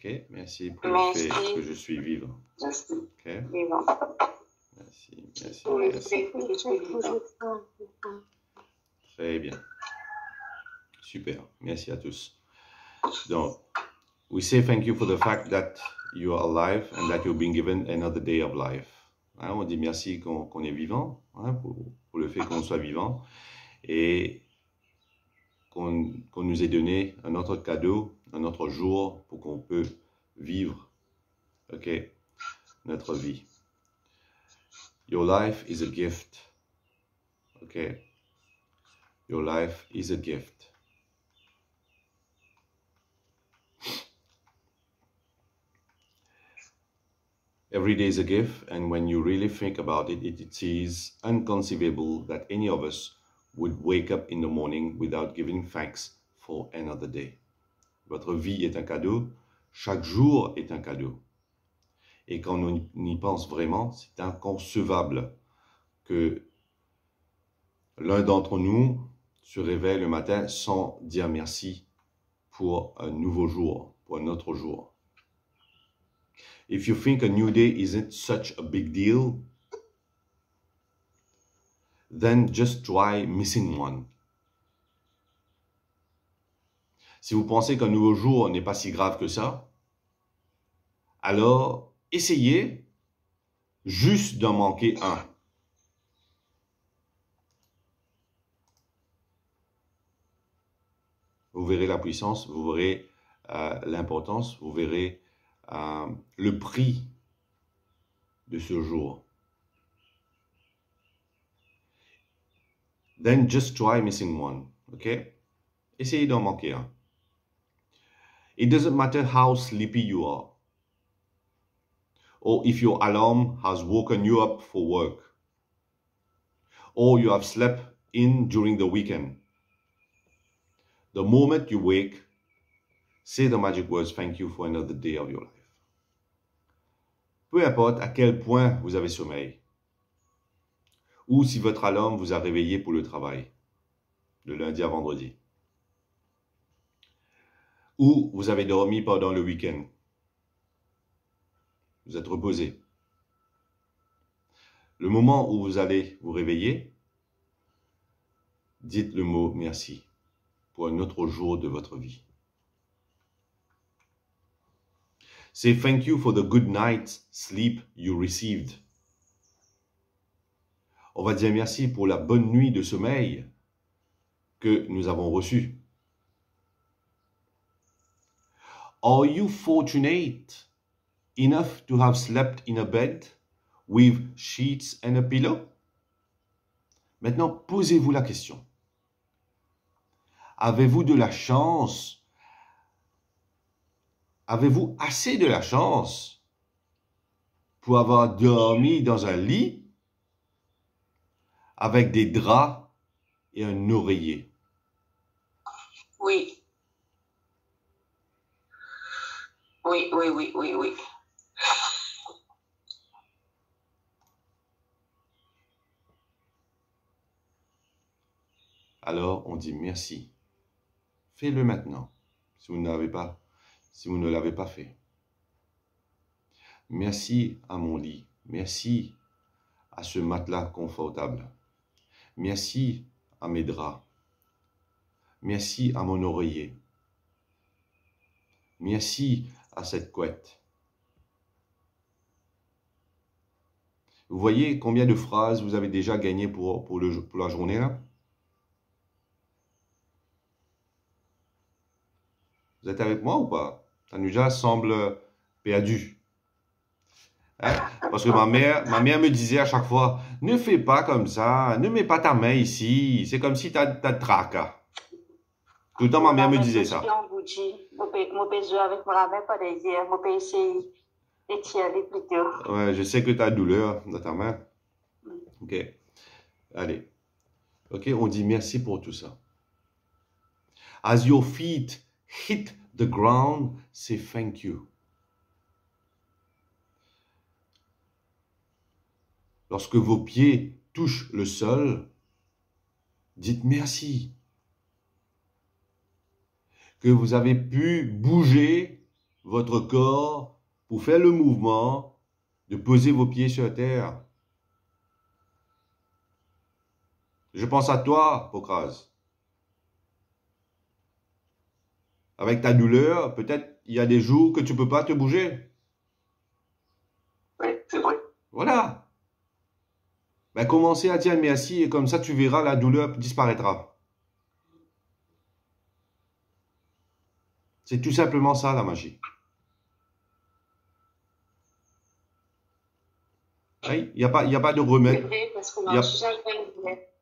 Ok, merci pour le fait que je suis vivant. Ok, Vivant. merci. Pour le fait que je suis vivant. Très bien. Super, merci à tous. Donc, we say thank you for the fact that you are alive and that you've been given another day of life. Hein, on dit merci qu'on est vivant, hein, pour le fait qu'on soit vivant et qu'on nous ait donné un autre cadeau, un autre jour pour qu'on peut vivre, ok, notre vie. Your life is a gift, ok. Your life is a gift. Every day is a gift, and when you really think about it, it is inconceivable that any of us would wake up in the morning without giving thanks for another day. Votre vie est un cadeau, chaque jour est un cadeau. Et quand on y pense vraiment, c'est inconcevable que l'un d'entre nous se réveille le matin sans dire merci pour un nouveau jour, pour un autre jour. If you think a new day isn't such a big deal, then just try missing one. Si vous pensez qu'un nouveau jour n'est pas si grave que ça, alors essayez juste d'en manquer un. Vous verrez la puissance, vous verrez l'importance, vous verrez le prix de ce jour. Then just try missing one, ok? Essayez d'en manquer un. It doesn't matter how sleepy you are, or if your alarm has woken you up for work, or you have slept in during the weekend. The moment you wake, say the magic words, thank you for another day of your life. Peu importe à quel point vous avez sommeil, ou si votre alarme vous a réveillé pour le travail, de lundi à vendredi, ou vous avez dormi pendant le week-end, vous êtes reposé. Le moment où vous allez vous réveiller, dites le mot merci pour un autre jour de votre vie. Say thank you for the good night's sleep you received. On va dire merci pour la bonne nuit de sommeil que nous avons reçue. Are you fortunate enough to have slept in a bed with sheets and a pillow? Maintenant, posez-vous la question. Avez-vous de la chance? Avez-vous assez de la chance pour avoir dormi dans un lit avec des draps et un oreiller? Oui. Oui. Alors, on dit merci. Faites-le maintenant, si vous ne l'avez pas fait. Merci à mon lit. Merci à ce matelas confortable. Merci à mes draps. Merci à mon oreiller. Merci à cette couette. Vous voyez combien de phrases vous avez déjà gagnées pour la journée là? Vous êtes avec moi ou pas? Tanuja semble perdu. Hein? Parce que ma mère me disait à chaque fois, ne fais pas comme ça, ne mets pas ta main ici, c'est comme si tu as de tracas. Tout le temps, ma mère me disait ça. Ouais, je sais que tu as douleur dans ta main. Ok. Allez. Ok, on dit merci pour tout ça. As your feet hit the ground, say thank you. Lorsque vos pieds touchent le sol, dites merci. Que vous avez pu bouger votre corps pour faire le mouvement de poser vos pieds sur terre. Je pense à toi, Pocrase. Avec ta douleur, peut-être il y a des jours que tu ne peux pas te bouger. Oui, c'est vrai. Voilà. Ben, commencez à dire merci et comme ça tu verras, la douleur disparaîtra. C'est tout simplement ça la magie. Il n'y a pas de remède.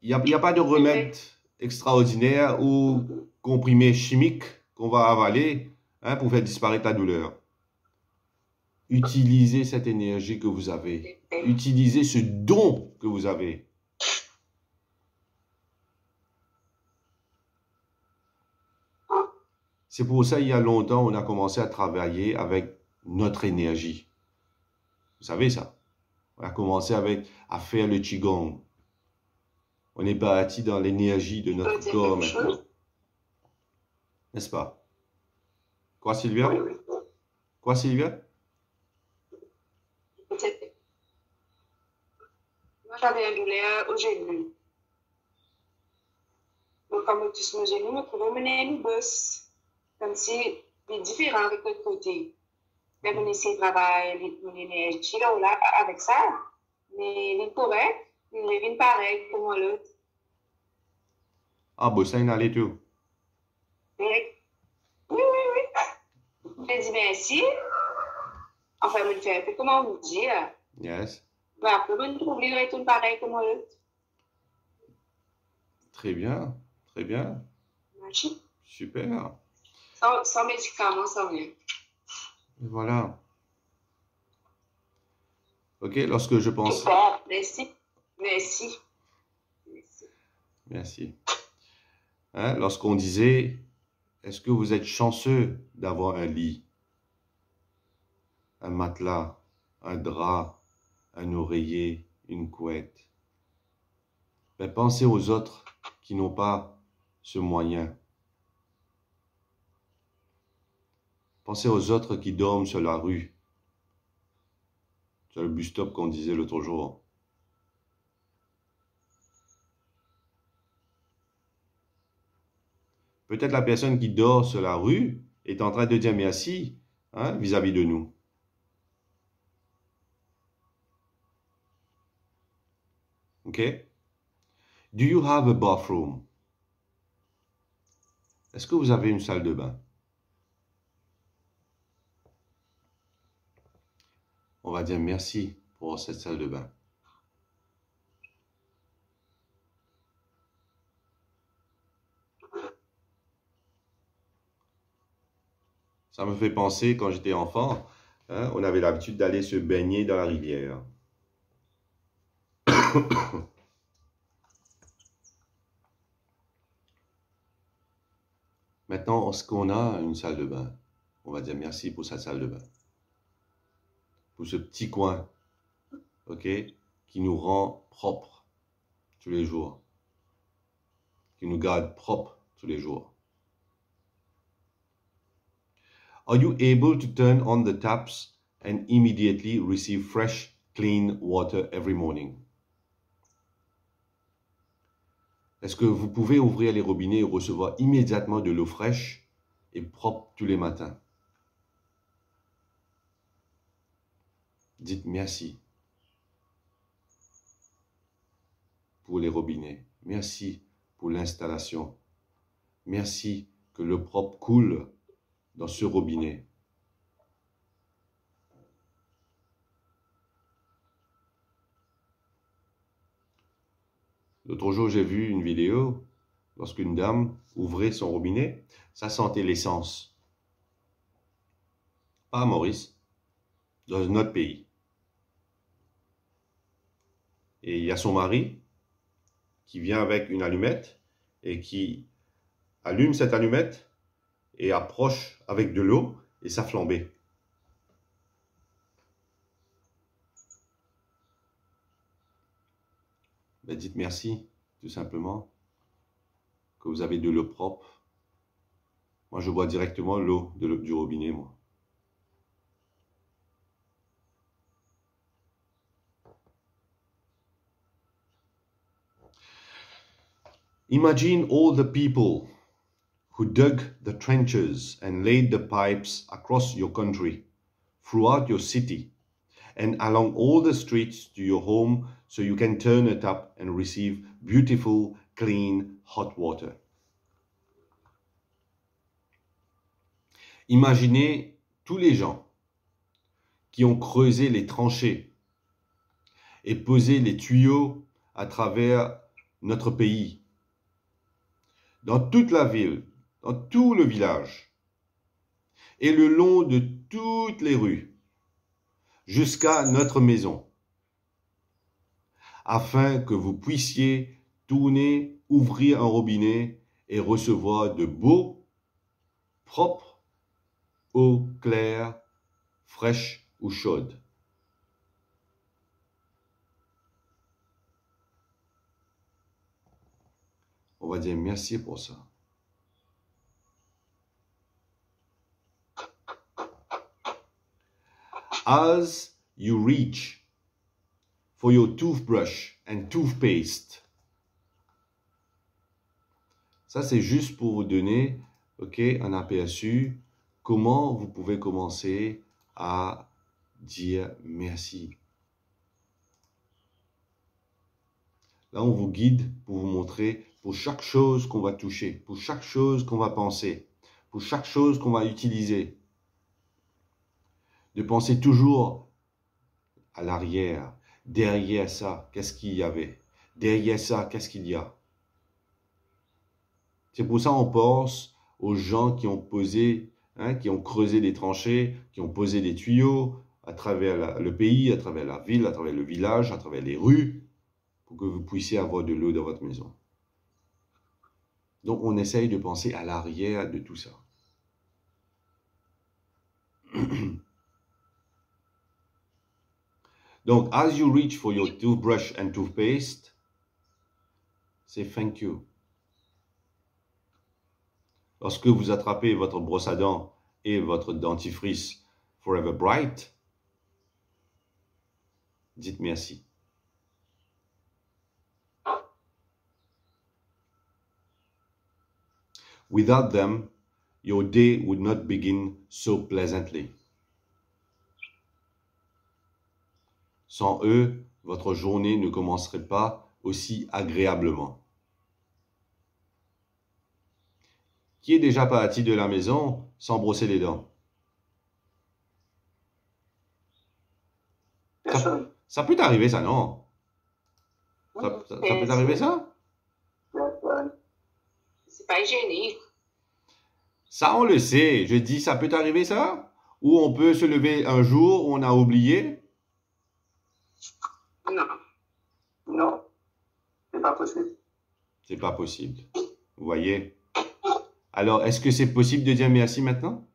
Il n'y a pas de remède extraordinaire ou comprimé chimique qu'on va avaler pour faire disparaître la douleur. Utilisez cette énergie que vous avez. Utilisez ce don que vous avez. C'est pour ça, il y a longtemps, on a commencé à travailler avec notre énergie. Vous savez ça? On a commencé à faire le Qigong. On est parti dans l'énergie de notre corps maintenant. N'est-ce pas? Quoi, Sylvia? Oui, oui. Quoi, Sylvia? Moi, j'avais une douleur au genou. Donc, comme je dis, mon genou, je pouvais mener une bosse. Comme si c'est différent avec l'autre côté. Mais on essaie de travailler mon énergie là, avec ça. Mais il est correct. Il est pareil comme l'autre. Ah, bon, ça, il allait tout. Oui, oui, oui. Je dis merci. Enfin, je fais comment vous dire. Yes. Mais après, je trouve tout pareil comme l'autre. Très bien. Très bien. Merci. Super. Sans médicaments, sans rien. Et voilà. Ok, lorsque je pense... Super, merci. Merci. Merci. Merci. Lorsqu'on disait, est-ce que vous êtes chanceux d'avoir un lit, un matelas, un drap, un oreiller, une couette? Ben, pensez aux autres qui n'ont pas ce moyen. Pensez aux autres qui dorment sur la rue, sur le bus-stop qu'on disait l'autre jour. Peut-être la personne qui dort sur la rue est en train de dire merci vis-à-vis de nous. OK? Do you have a bathroom? Est-ce que vous avez une salle de bain? On va dire merci pour cette salle de bain. Ça me fait penser, quand j'étais enfant, on avait l'habitude d'aller se baigner dans la rivière. Maintenant, est-ce qu'on a une salle de bain? On va dire merci pour cette salle de bain. Pour ce petit coin, ok, qui nous rend propres tous les jours. Qui nous garde propres tous les jours. Are you able to turn on the taps and immediately receive fresh, clean water every morning? Est-ce que vous pouvez ouvrir les robinets et recevoir immédiatement de l'eau fraîche et propre tous les matins? Dites merci pour les robinets. Merci pour l'installation. Merci que l'eau propre coule dans ce robinet. L'autre jour, j'ai vu une vidéo, lorsqu'une dame ouvrait son robinet, ça sentait l'essence. Pas à Maurice, dans notre pays. Et il y a son mari qui vient avec une allumette et qui allume cette allumette et approche avec de l'eau et ça flambait. Ben, dites merci, tout simplement, que vous avez de l'eau propre. Moi, je bois directement l'eau du robinet, moi. Imagine all the people who dug the trenches and laid the pipes across your country, throughout your city, and along all the streets to your home so you can turn it up and receive beautiful, clean, hot water. Imaginez tous les gens qui ont creusé les tranchées et posé les tuyaux à travers notre pays, dans toute la ville, dans tout le village, et le long de toutes les rues, jusqu'à notre maison, afin que vous puissiez tourner, ouvrir un robinet et recevoir de beau, propre, eau claire, fraîche ou chaude. On va dire merci pour ça. As you reach for your toothbrush and toothpaste. Ça, c'est juste pour vous donner, un aperçu comment vous pouvez commencer à dire merci. Là, on vous guide pour vous montrer pour chaque chose qu'on va toucher, pour chaque chose qu'on va penser, pour chaque chose qu'on va utiliser. De penser toujours à l'arrière, derrière ça, qu'est-ce qu'il y avait? Derrière ça, qu'est-ce qu'il y a? C'est pour ça qu'on pense aux gens qui ont posé, qui ont creusé des tranchées, qui ont posé des tuyaux à travers le pays, à travers la ville, à travers le village, à travers les rues, pour que vous puissiez avoir de l'eau dans votre maison. Donc, on essaye de penser à l'arrière de tout ça. Donc, as you reach for your toothbrush and toothpaste, say thank you. Lorsque vous attrapez votre brosse à dents et votre dentifrice Forever Bright, dites merci. Without them, your day would not begin so pleasantly. Sans eux, votre journée ne commencerait pas aussi agréablement. Qui est déjà parti de la maison sans brosser les dents? Ça peut t'arriver, ça, non? Ça peut t'arriver, ça? C'est pas hygiénique. Ça, on le sait. Je dis, ça peut t'arriver, ça? Ou on peut se lever un jour où on a oublié? Non. Non, c'est pas possible. C'est pas possible. Vous voyez? Alors, est-ce que c'est possible de dire merci maintenant?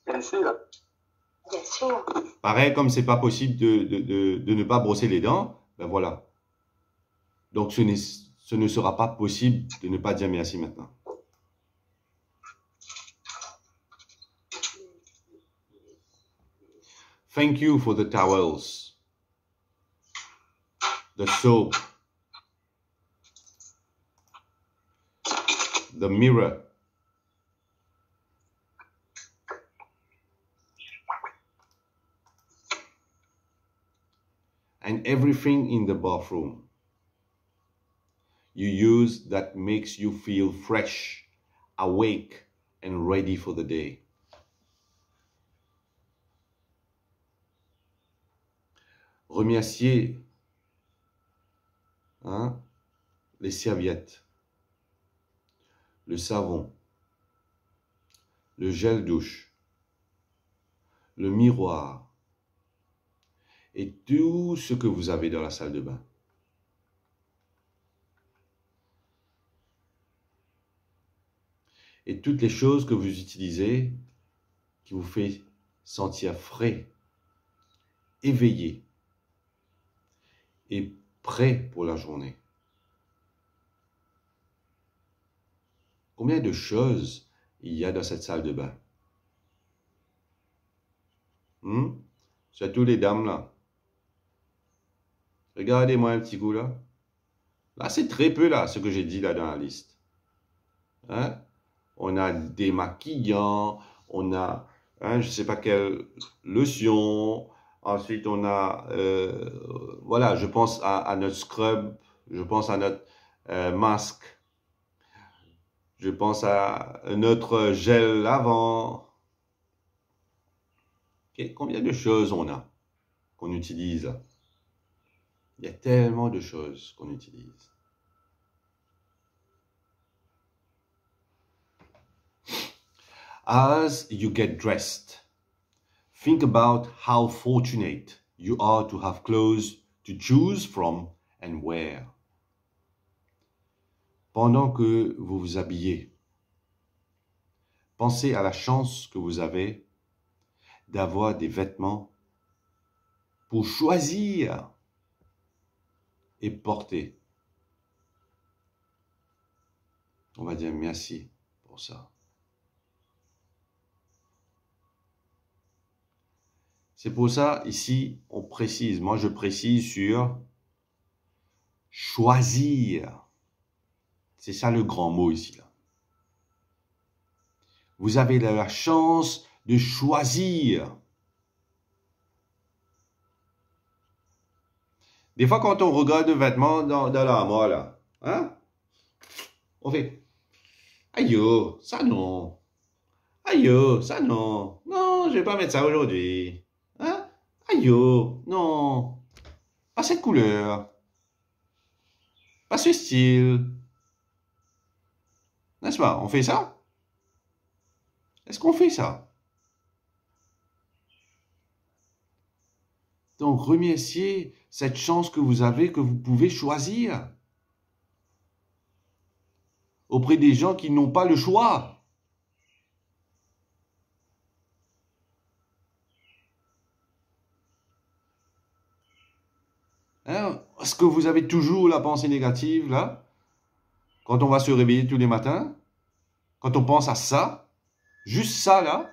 Bien sûr. Bien sûr. Pareil, comme c'est pas possible de ne pas brosser les dents, ben voilà. Donc, ce ne sera pas possible de ne pas dire merci maintenant. Thank you for the towels, the soap, the mirror, and everything in the bathroom you use that makes you feel fresh, awake, and ready for the day. Remerciez les serviettes, le savon, le gel douche, le miroir et tout ce que vous avez dans la salle de bain. Et toutes les choses que vous utilisez qui vous fait sentir frais, éveillé et prêt pour la journée. Combien de choses il y a dans cette salle de bain? Surtout les dames là. Regardez-moi un petit coup là. Là, c'est très peu, là, ce que j'ai dit là dans la liste. Hein? On a des maquillants, on a, je ne sais pas quelle lotion. Ensuite, on a, voilà, je pense à notre scrub, je pense à notre masque, je pense à notre gel lavant. Combien de choses on a qu'on utilise? Il y a tellement de choses qu'on utilise. As you get dressed, think about how fortunate you are to have clothes to choose from and wear. Pendant que vous vous habillez, pensez à la chance que vous avez d'avoir des vêtements pour choisir et porter. On va dire merci pour ça. C'est pour ça, ici, on précise. Moi, je précise sur choisir. C'est ça le grand mot ici. Là. Vous avez la chance de choisir. Des fois, quand on regarde un vêtement dans l'armoire, là, hein, on fait « Aïe, ça non. Aïe, ça non. Non, je ne vais pas mettre ça aujourd'hui. Hein? Aïe, non. Pas cette couleur. Pas ce style. » N'est-ce pas? On fait ça? Est-ce qu'on fait ça? Donc, remerciez cette chance que vous avez, que vous pouvez choisir auprès des gens qui n'ont pas le choix. Hein? Est-ce que vous avez toujours la pensée négative, là? Quand on va se réveiller tous les matins? Quand on pense à ça? Juste ça, là?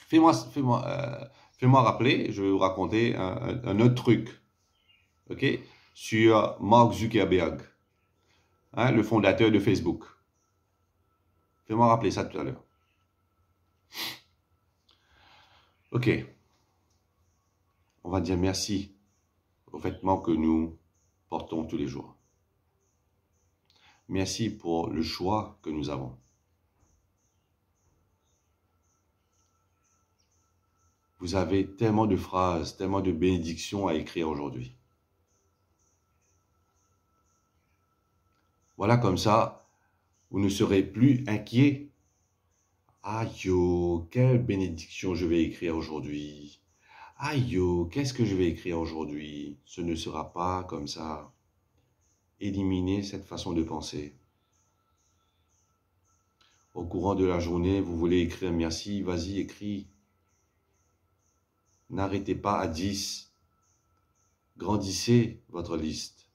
Fais-moi rappeler, je vais vous raconter un autre truc, ok, sur Mark Zuckerberg, hein, le fondateur de Facebook. Fais-moi rappeler ça tout à l'heure. Ok. On va dire merci aux vêtements que nous portons tous les jours. Merci pour le choix que nous avons. Vous avez tellement de phrases, tellement de bénédictions à écrire aujourd'hui. Voilà, comme ça, vous ne serez plus inquiet. Ah yo, quelle bénédiction je vais écrire aujourd'hui. Ah yo, qu'est-ce que je vais écrire aujourd'hui? Ce ne sera pas comme ça. Éliminez cette façon de penser. Au courant de la journée, vous voulez écrire merci, vas-y, écris. N'arrêtez pas à 10. Grandissez votre liste.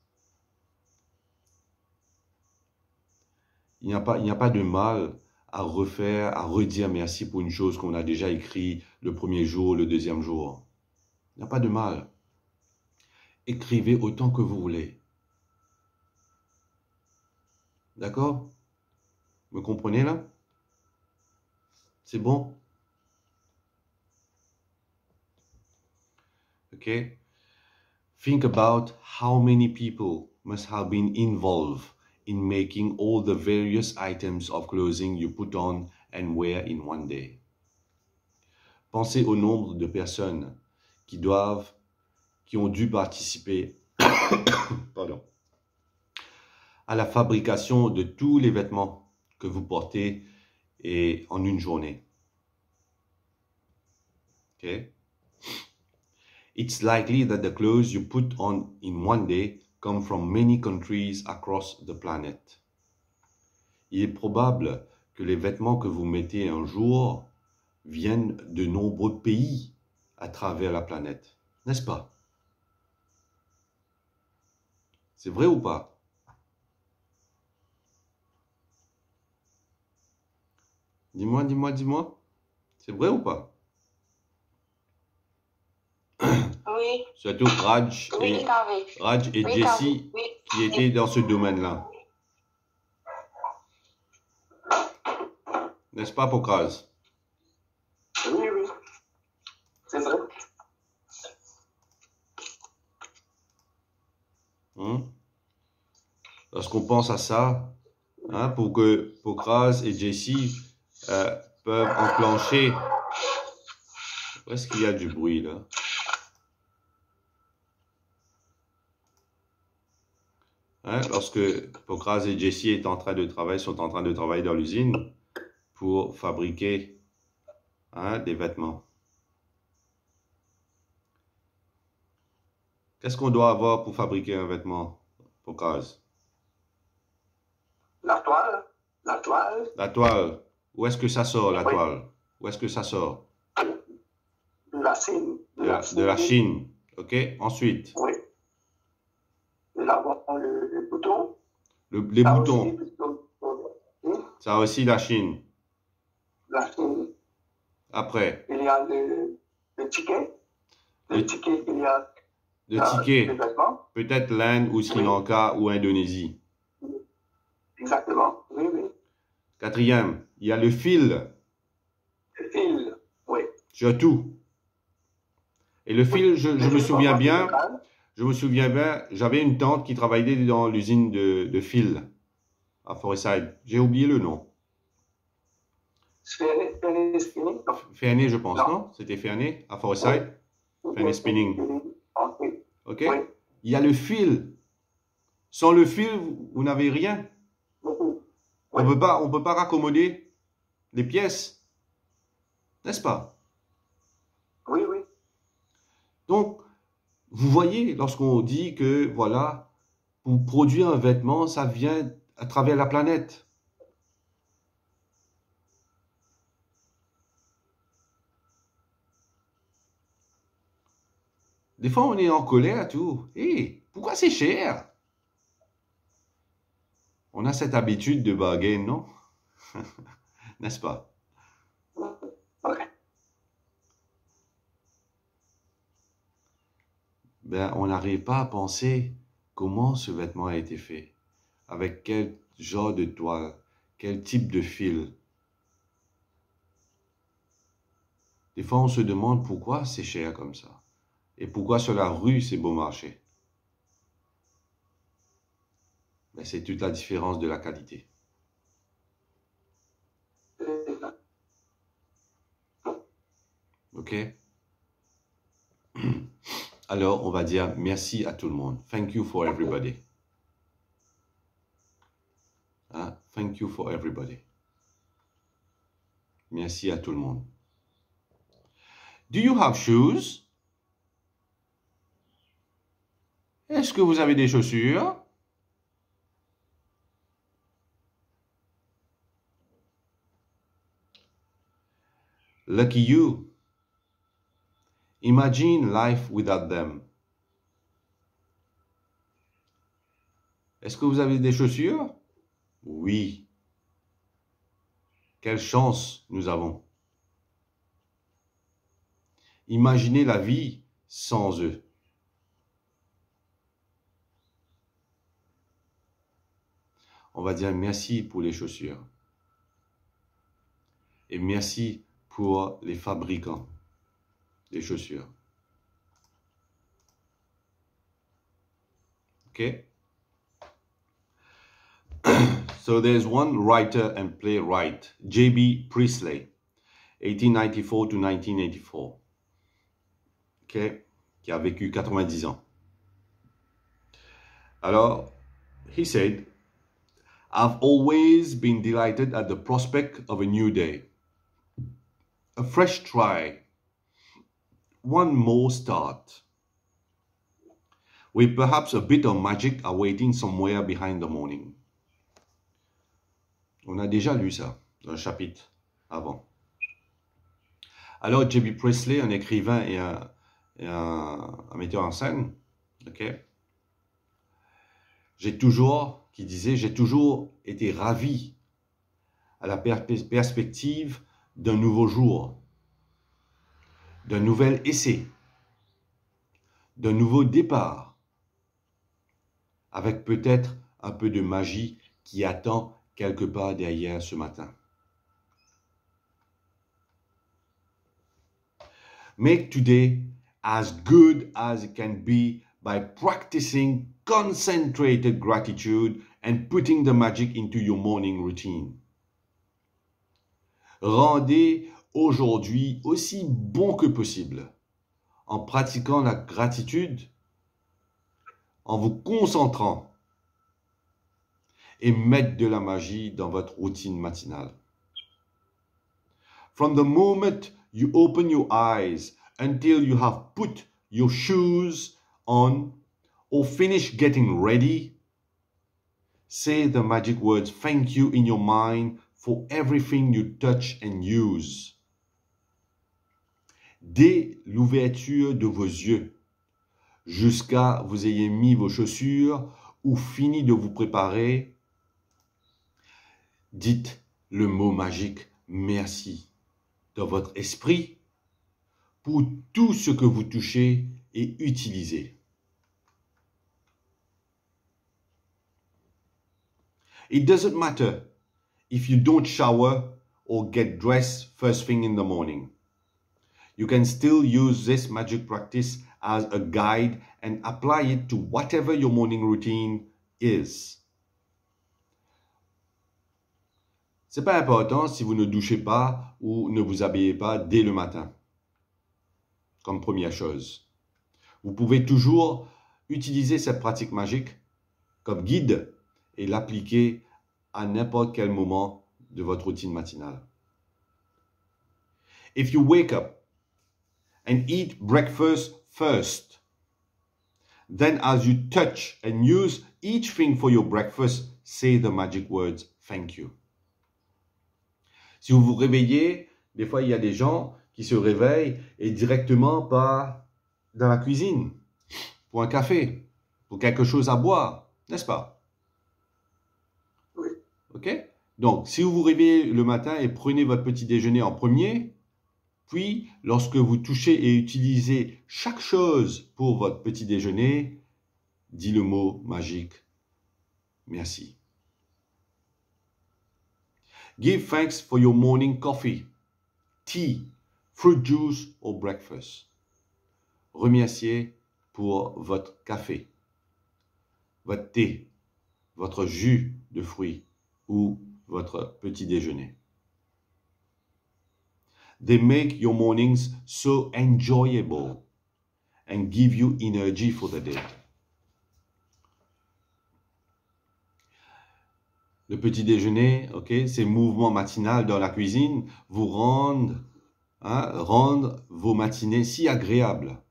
Il n'y a pas de mal à refaire, à redire merci pour une chose qu'on a déjà écrit le premier jour, le deuxième jour. Il n'y a pas de mal. Écrivez autant que vous voulez. D'accord? Me comprenez là? C'est bon? Okay? Think about how many people must have been involved in making all the various items of clothing you put on and wear in one day. Pensez au nombre de personnes qui ont dû participer pardon, à la fabrication de tous les vêtements que vous portez et en une journée. Okay? It's likely that the clothes you put on in one day come from many countries across the planet. Il est probable que les vêtements que vous mettez un jour viennent de nombreux pays à travers la planète. N'est-ce pas? C'est vrai ou pas? Dis-moi. C'est vrai ou pas? Oui, Surtout Raj oui, carré. et Oui, Jessie carré. Oui. qui étaient dans ce domaine-là. N'est-ce pas, Pokaz? Oui, oui. C'est vrai. Lorsqu'on pense à ça, pour que Pokaz et Jessie peuvent enclencher... Où est-ce qu'il y a du bruit, là? Lorsque Pokaz et Jessie sont en train de travailler dans l'usine pour fabriquer des vêtements. Qu'est-ce qu'on doit avoir pour fabriquer un vêtement, Pokaz? La toile. La toile. La toile. Où est-ce que ça sort, la Oui. toile? Où est-ce que ça sort? De la Chine. De la Chine. OK? Ensuite? Oui. Et là, le bouton. Les Ça boutons. Aussi, Ça aussi, la Chine. la Chine. Après? Il y a le ticket. Le ticket, il y a Le ticket. les vêtements. Peut-être l'Inde ou Sri Lanka ou Indonésie. Exactement. Oui, oui. Quatrième, il y a le fil. Le fil. Oui. Surtout. Et le fil, je me souviens bien, j'avais une tante qui travaillait dans l'usine de fil à Forestside. J'ai oublié le nom. Fairney Spinning. Fairney, je pense, non? C'était Fairney à Forestside? Fairney Spinning. OK? Oui. Il y a le fil. Sans le fil, vous n'avez rien. On peut pas raccommoder les pièces. N'est-ce pas? Oui, oui. Donc, vous voyez, lorsqu'on dit que, voilà, pour produire un vêtement, ça vient à travers la planète. Des fois, on est en colère, tout. Hé, pourquoi c'est cher? On a cette habitude de bargain, non? N'est-ce pas? OK. Ben, on n'arrive pas à penser comment ce vêtement a été fait. Avec quel genre de toile, quel type de fil. Des fois, on se demande pourquoi c'est cher comme ça. Et pourquoi sur la rue, c'est bon marché. Ben, c'est toute la différence de la qualité. OK? Alors, on va dire merci à tout le monde. Thank you for everybody. Thank you for everybody. Merci à tout le monde. Do you have shoes? Est-ce que vous avez des chaussures? Lucky you. Imagine life without them. Est-ce que vous avez des chaussures? Oui. Quelle chance nous avons. Imaginez la vie sans eux. On va dire merci pour les chaussures. Et merci pour les fabricants des chaussures. OK? So there's one writer and playwright, J.B. Priestley, 1894 to 1984. OK? Qui a vécu 90 ans. Alors, he said, I've always been delighted at the prospect of a new day. A fresh try. One more start. With perhaps a bit of magic awaiting somewhere behind the morning. On a déjà lu ça dans le chapitre avant. Alors, J.B. Priestley, un écrivain et un metteur en scène, OK? J'ai toujours été ravi à la perspective d'un nouveau jour, d'un nouvel essai, d'un nouveau départ, avec peut-être un peu de magie qui attend quelque part derrière ce matin. Make today as good as it can be by practicing concentrated gratitude and putting the magic into your morning routine. Rendez aujourd'hui aussi bon que possible en pratiquant la gratitude, en vous concentrant et mettre de la magie dans votre routine matinale. From the moment you open your eyes until you have put your shoes on or finish getting ready, say the magic words thank you in your mind for everything you touch and use. Dès l'ouverture de vos yeux, jusqu'à vous ayez mis vos chaussures ou fini de vous préparer, dites le mot magique merci dans votre esprit pour tout ce que vous touchez et utilisez. It doesn't matter if you don't shower or get dressed first thing in the morning. You can still use this magic practice as a guide and apply it to whatever your morning routine is. C'est pas important si vous ne douchez pas ou ne vous habillez pas dès le matin. Comme première chose. Vous pouvez toujours utiliser cette pratique magique comme guide et l'appliquer à n'importe quel moment de votre routine matinale. If you wake up and eat breakfast first, then as you touch and use each thing for your breakfast, say the magic words, thank you. Si vous vous réveillez, des fois il y a des gens qui se réveillent et directement partent dans la cuisine pour un café, pour quelque chose à boire, n'est-ce pas? Oui. Ok? Donc, si vous vous réveillez le matin et prenez votre petit déjeuner en premier, puis lorsque vous touchez et utilisez chaque chose pour votre petit déjeuner, dis le mot magique merci. Give thanks for your morning coffee, tea, fruit juice or breakfast. Remerciez pour votre café, votre thé, votre jus de fruits ou votre petit déjeuner. They make your mornings so enjoyable and give you energy for the day. Le petit déjeuner, ces mouvements matinaux dans la cuisine vous rendent vos matinées si agréables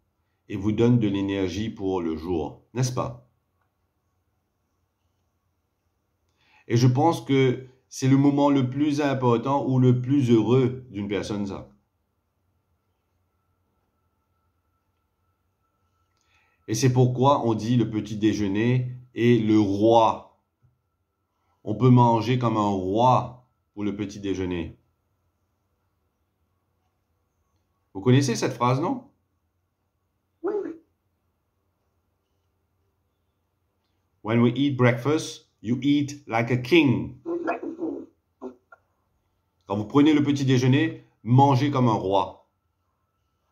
et vous donnent de l'énergie pour le jour, n'est-ce pas? Et je pense que c'est le moment le plus important ou le plus heureux d'une personne, ça. Et c'est pourquoi on dit le petit déjeuner est le roi. On peut manger comme un roi pour le petit déjeuner. Vous connaissez cette phrase, non? Oui, oui. When we eat breakfast, you eat like a king. Quand vous prenez le petit déjeuner, mangez comme un roi.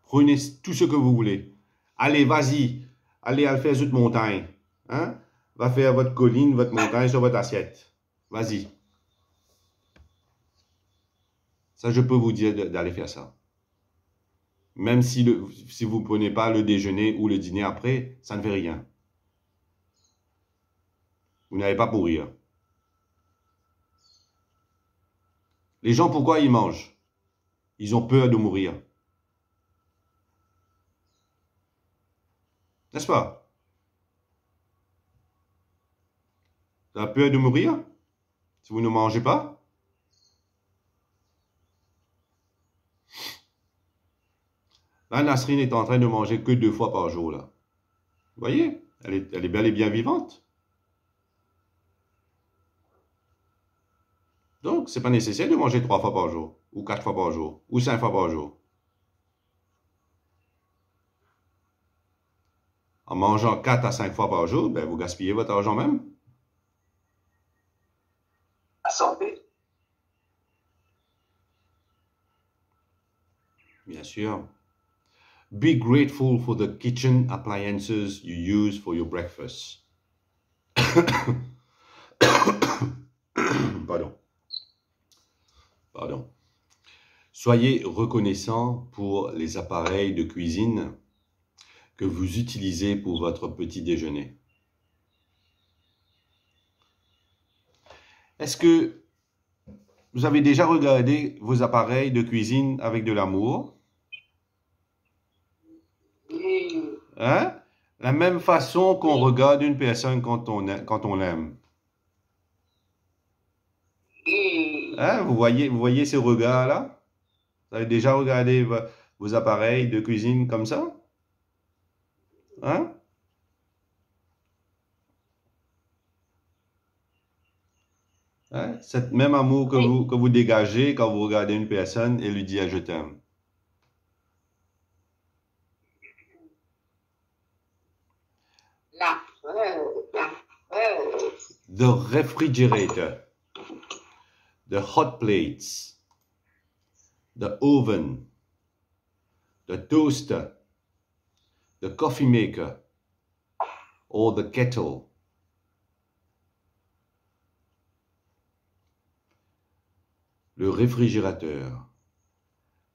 Prenez tout ce que vous voulez. Allez, vas-y. Allez à faire cette montagne. Hein? Va faire votre colline, votre montagne sur votre assiette. Vas-y. Ça, je peux vous dire d'aller faire ça. Même si vous ne prenez pas le déjeuner ou le dîner après, ça ne fait rien. Vous n'allez pas pourrir. Les gens, pourquoi ils mangent? Ils ont peur de mourir. N'est-ce pas? Vous avez peur de mourir si vous ne mangez pas? Là, Nasrine est en train de manger que 2 fois par jour, là. Vous voyez? Elle est bel et bien vivante. Donc, ce n'est pas nécessaire de manger 3 fois par jour, ou 4 fois par jour, ou 5 fois par jour. en mangeant 4 à 5 fois par jour, ben, vous gaspillez votre argent même. La santé. Bien sûr. Be grateful for the kitchen appliances you use for your breakfast. Pardon. Pardon. Soyez reconnaissant pour les appareils de cuisine que vous utilisez pour votre petit déjeuner. Est-ce que vous avez déjà regardé vos appareils de cuisine avec de l'amour? Hein? La même façon qu'on regarde une personne quand on l'aime. Hein? Vous voyez ce regard-là? Vous avez déjà regardé vos appareils de cuisine comme ça? Hein? Hein? Cet même amour que vous dégagez quand vous regardez une personne et lui dites « je t'aime ». The refrigerator, the hot plates, the oven, the toaster, the coffee maker, or the kettle. Le réfrigérateur,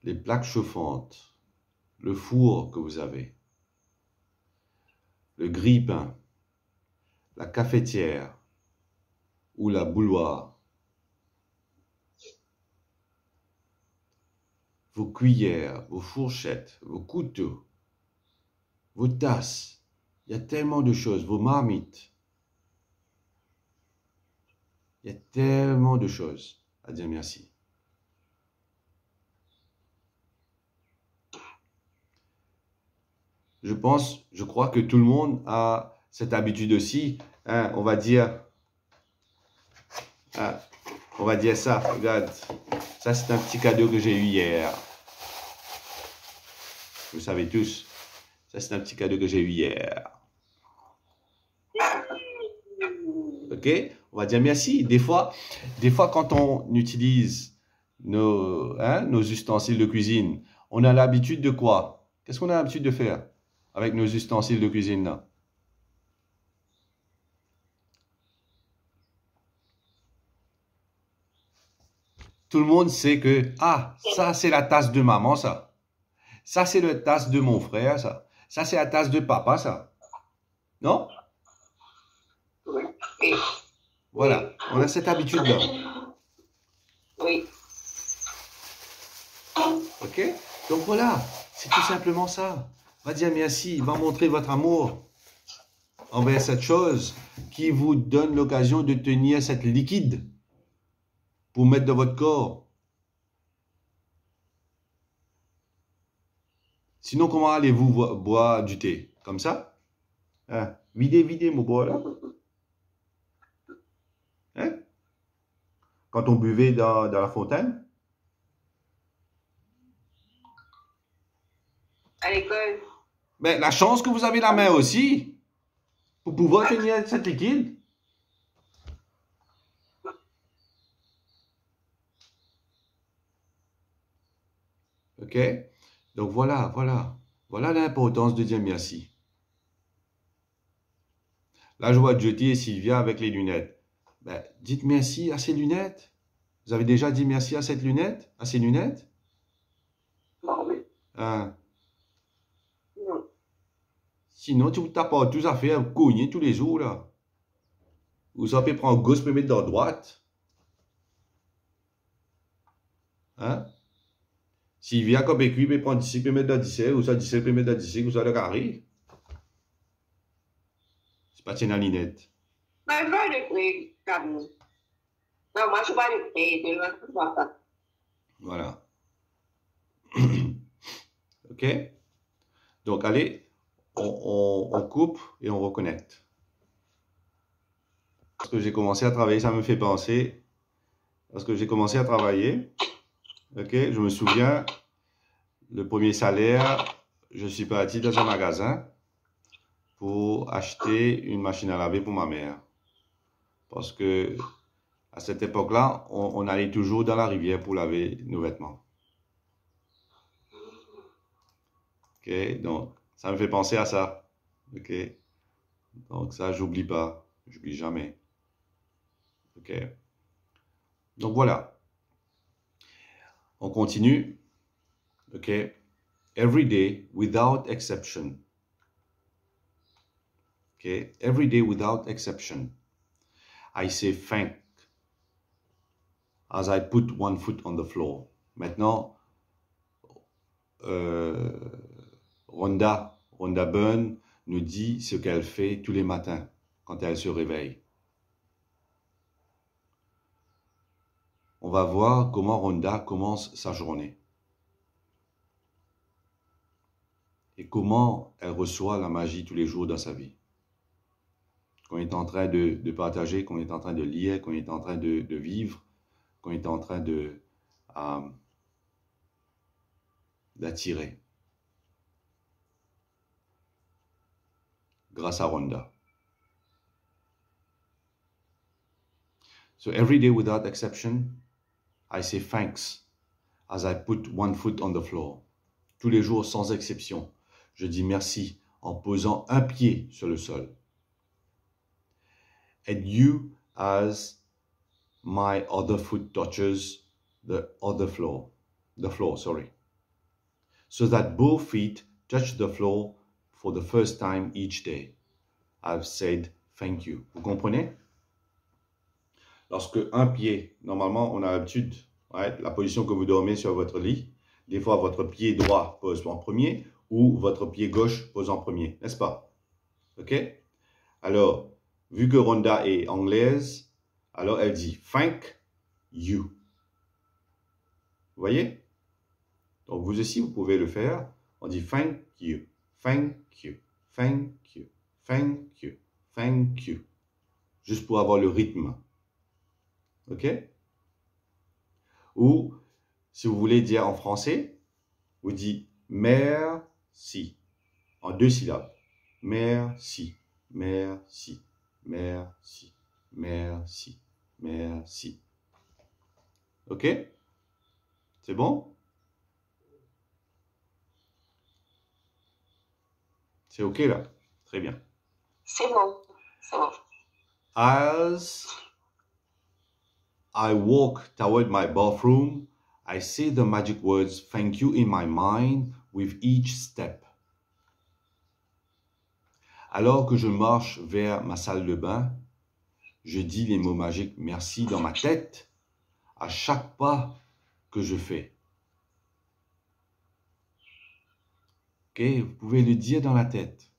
les plaques chauffantes, le four que vous avez, le grille-pain, la cafetière ou la bouilloire, vos cuillères, vos fourchettes, vos couteaux, vos tasses, il y a tellement de choses, vos marmites, il y a tellement de choses à dire merci. Je crois que tout le monde a cette habitude aussi, hein, on va dire ça, regarde, ça c'est un petit cadeau que j'ai eu hier. Vous savez tous, ça c'est un petit cadeau que j'ai eu hier. Ok, on va dire merci. Des fois quand on utilise nos ustensiles de cuisine, on a l'habitude de quoi? Qu'est-ce qu'on a l'habitude de faire avec nos ustensiles de cuisine là? Tout le monde sait que, ça c'est la tasse de maman, ça. Ça c'est la tasse de mon frère, ça. Ça c'est la tasse de papa, ça. Non? Oui. Voilà, on a cette habitude-là. Oui. Ok? Donc voilà, c'est tout simplement ça. Va dire merci, va montrer votre amour envers cette chose qui vous donne l'occasion de tenir cette liquide pour mettre dans votre corps. Sinon, comment allez-vous boire du thé? Comme ça? Hein? Videz mon bol là. Hein? Quand on buvait dans la fontaine? À l'école. Mais la chance que vous avez la main aussi pour pouvoir tenir cette liquide. Ok? Donc voilà l'importance de dire merci. Là, je vois Jyoti et Sylvia avec les lunettes. Ben, dites merci à ces lunettes. Vous avez déjà dit merci à cette lunette, à ces lunettes? Non, oui. Hein? Non. Sinon, tu t'as pas tous à faire cogner tous les jours, là. Ou ça peut prendre gauche, peut mettre dans droite. Hein? Sylvia, comme écrit, peut prendre d'ici, peut mettre dans 17, ou ça 17, peut mettre dans 10, ou ça le carré. C'est pas tiens à lunette. Mais je vais le prix, comme. Non, moi, je vais le prix, je vais le voir ça. Voilà. Ok? Donc, allez, on coupe et on reconnecte. Parce que j'ai commencé à travailler, ça me fait penser. Parce que j'ai commencé à travailler. Ok? Je me souviens, le premier salaire, je suis parti dans un magasin pour acheter une machine à laver pour ma mère. Parce que à cette époque-là, on allait toujours dans la rivière pour laver nos vêtements. Ok, donc ça me fait penser à ça. Ok, donc ça, j'oublie pas, j'oublie jamais. Ok, donc voilà. On continue. Ok, every day without exception. Okay, every day without exception, I say thank as I put one foot on the floor. Maintenant, Rhonda Byrne nous dit ce qu'elle fait tous les matins quand elle se réveille. On va voir comment Rhonda commence sa journée et comment elle reçoit la magie tous les jours dans sa vie. Qu'on est en train de partager, qu'on est en train de lire, qu'on est en train de vivre, qu'on est en train d'attirer. Grâce à Rhonda. So every day without exception, I say thanks as I put one foot on the floor. Tous les jours sans exception, je dis merci en posant un pied sur le sol. And you as my other foot touches the floor, sorry. So that both feet touch the floor for the first time each day. I've said thank you. Vous comprenez? Lorsque un pied, normalement on a l'habitude, la position que vous dormez sur votre lit, des fois votre pied droit pose en premier ou votre pied gauche pose en premier, n'est-ce pas? Ok? Alors, vu que Rhonda est anglaise, alors elle dit thank you. Vous voyez? Donc vous aussi, vous pouvez le faire. On dit thank you, thank you, thank you, thank you, thank you. Juste pour avoir le rythme. Ok? Ou, si vous voulez dire en français, vous dites merci. En 2 syllabes. Merci, merci, merci, merci, merci. Ok? C'est bon? C'est ok là? Très bien. C'est bon. C'est bon. As I walk toward my bathroom, I say the magic words thank you in my mind with each step. Alors que je marche vers ma salle de bain, je dis les mots magiques merci dans ma tête à chaque pas que je fais. Ok, vous pouvez le dire dans la tête.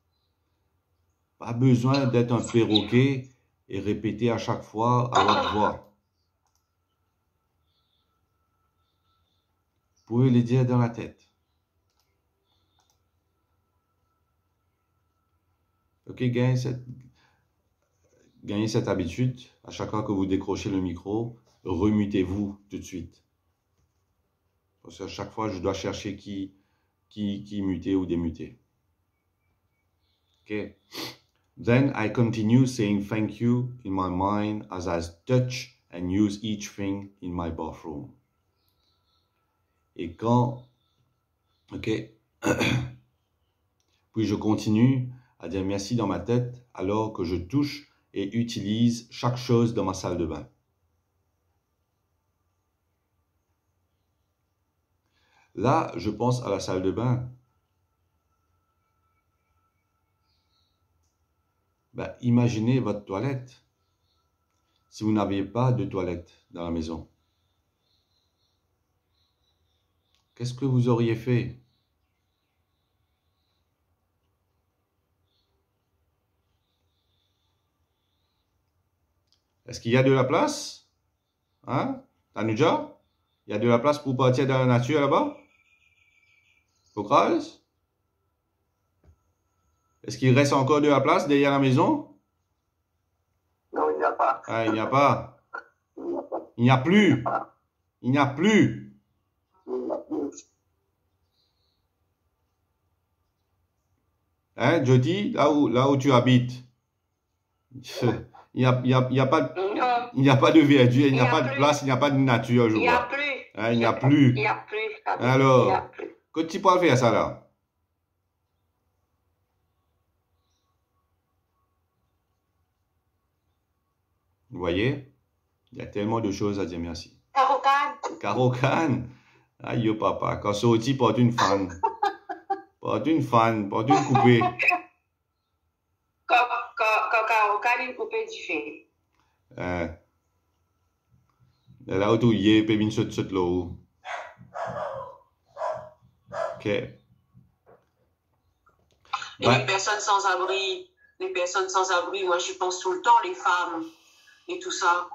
Pas besoin d'être un perroquet et répéter à chaque fois à haute voix. Vous pouvez le dire dans la tête. Ok, gagnez cette habitude. À chaque fois que vous décrochez le micro, remutez-vous tout de suite. Parce qu'à chaque fois, je dois chercher qui muter ou démuter. Ok. Then I continue saying thank you in my mind as I touch and use each thing in my bathroom. Et quand, ok, puis je continue à dire merci dans ma tête alors que je touche et utilise chaque chose dans ma salle de bain. Là, je pense à la salle de bain. Ben, imaginez votre toilette. Si vous n'aviez pas de toilette dans la maison, qu'est-ce que vous auriez fait? Est-ce qu'il y a de la place? Hein? Tanuja? Il y a de la place pour partir dans la nature là-bas? Focrase? Est-ce qu'il reste encore de la place derrière la maison? Non, il n'y a pas. Ah, il n'y a pas. Il n'y a plus. Il n'y a plus. Hein, Jody, là où tu habites, il n'y a pas de verdure, il n'y a pas de place, il n'y a pas de nature, je vois. Il n'y a plus. Hein, il n'y a plus. Il n'y a plus. Alors, il n'y a plus. que tu peux faire ça là? Vous voyez? Il y a tellement de choses à dire merci. Carocan. Carocan. Aïe, yo, papa. Quand sorti, porte une fan. Porte une coupée. Quand Carocan, une coupée du fait. Là où tu y es, puis une saute là. Ok. Les personnes sans abri, moi je pense tout le temps, les femmes et tout ça.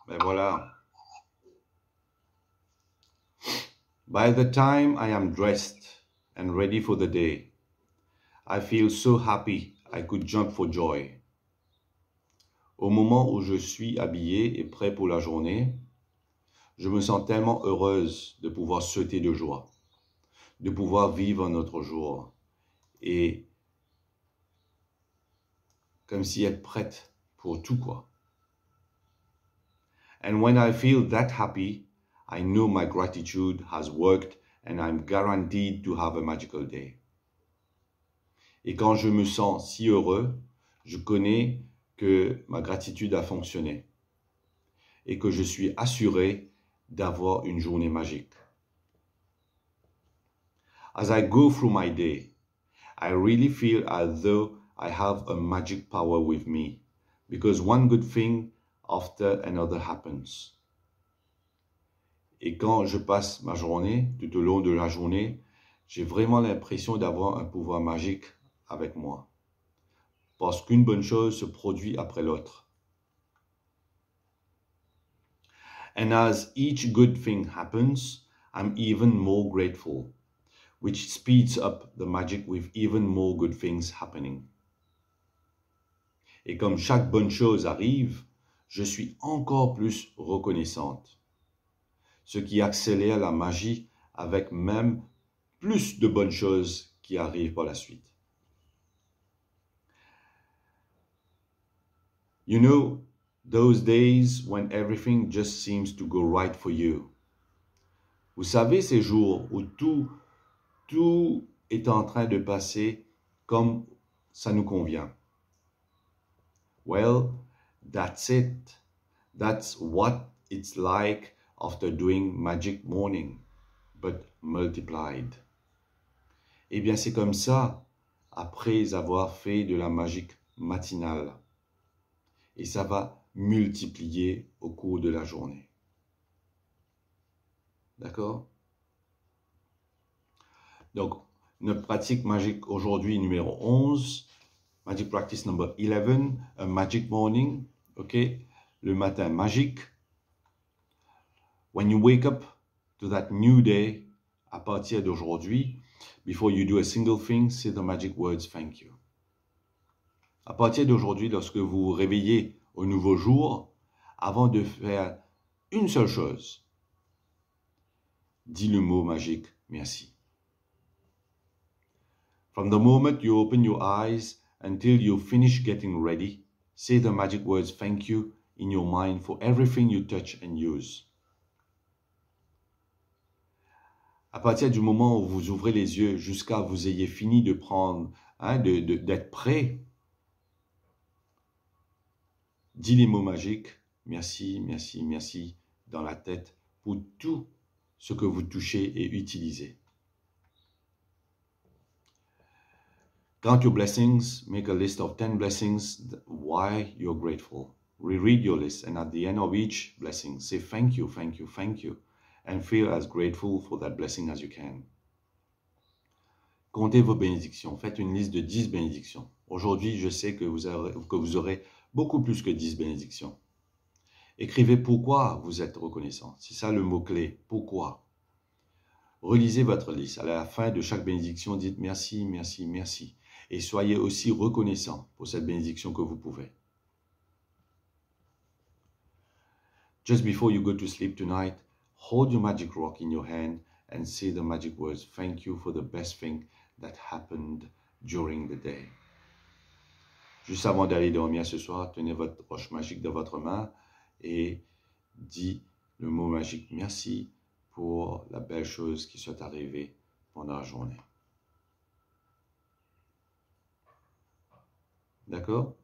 Ben voilà. By the time I am dressed and ready for the day, I feel so happy I could jump for joy. Au moment où je suis habillé et prêt pour la journée, je me sens tellement heureuse de pouvoir sauter de joie, de pouvoir vivre notre jour et comme si être prête pour tout quoi. And when I feel that happy, I know my gratitude has worked and I'm guaranteed to have a magical day. Et quand je me sens si heureux, je connais que ma gratitude a fonctionné et que je suis assuré d'avoir une journée magique. As I go through my day, I really feel as though I have a magic power with me because one good thing after another happens. Et quand je passe ma journée, tout au long de la journée, j'ai vraiment l'impression d'avoir un pouvoir magique avec moi. Parce qu'une bonne chose se produit après l'autre. And as each good thing happens, I'm even more grateful, which speeds up the magic with even more good things happening. Et comme chaque bonne chose arrive, je suis encore plus reconnaissante, ce qui accélère la magie avec même plus de bonnes choses qui arrivent par la suite. You know, those days when everything just seems to go right for you. Vous savez ces jours où tout est en train de passer comme ça nous convient. Well, that's it. That's what it's like after doing Magic Morning, but multiplied. Eh bien, c'est comme ça après avoir fait de la magique matinale. Et ça va multiplier au cours de la journée. D'accord? Donc, notre pratique magique aujourd'hui, numéro 11, Magic Practice number 11, a Magic Morning, ok? Le matin magique. When you wake up to that new day, à partir d'aujourd'hui, before you do a single thing, say the magic words, thank you. À partir d'aujourd'hui, lorsque vous vous réveillez au nouveau jour, avant de faire une seule chose, dis le mot magique, merci. From the moment you open your eyes until you finish getting ready, say the magic words, thank you, in your mind for everything you touch and use. À partir du moment où vous ouvrez les yeux jusqu'à vous ayez fini de prendre, d'être prêt, dis les mots magiques, merci, merci, merci, dans la tête pour tout ce que vous touchez et utilisez. Count your blessings, make a list of 10 blessings, why you're grateful. Reread your list and at the end of each blessing, say thank you, thank you, thank you, and feel as grateful for that blessing as you can. Comptez vos bénédictions, faites une liste de 10 bénédictions. Aujourd'hui, je sais que vous aurez beaucoup plus que 10 bénédictions. Écrivez pourquoi vous êtes reconnaissant. C'est ça le mot-clé, pourquoi. Relisez votre liste. À la fin de chaque bénédiction, dites merci, merci, merci. Et soyez aussi reconnaissant pour cette bénédiction que vous pouvez. Just before you go to sleep tonight, hold your magic rock in your hand and say the magic words, thank you for the best thing that happened during the day. Juste avant d'aller dormir ce soir, tenez votre roche magique dans votre main et dites le mot magique merci pour la belle chose qui soit arrivée pendant la journée. D'accord?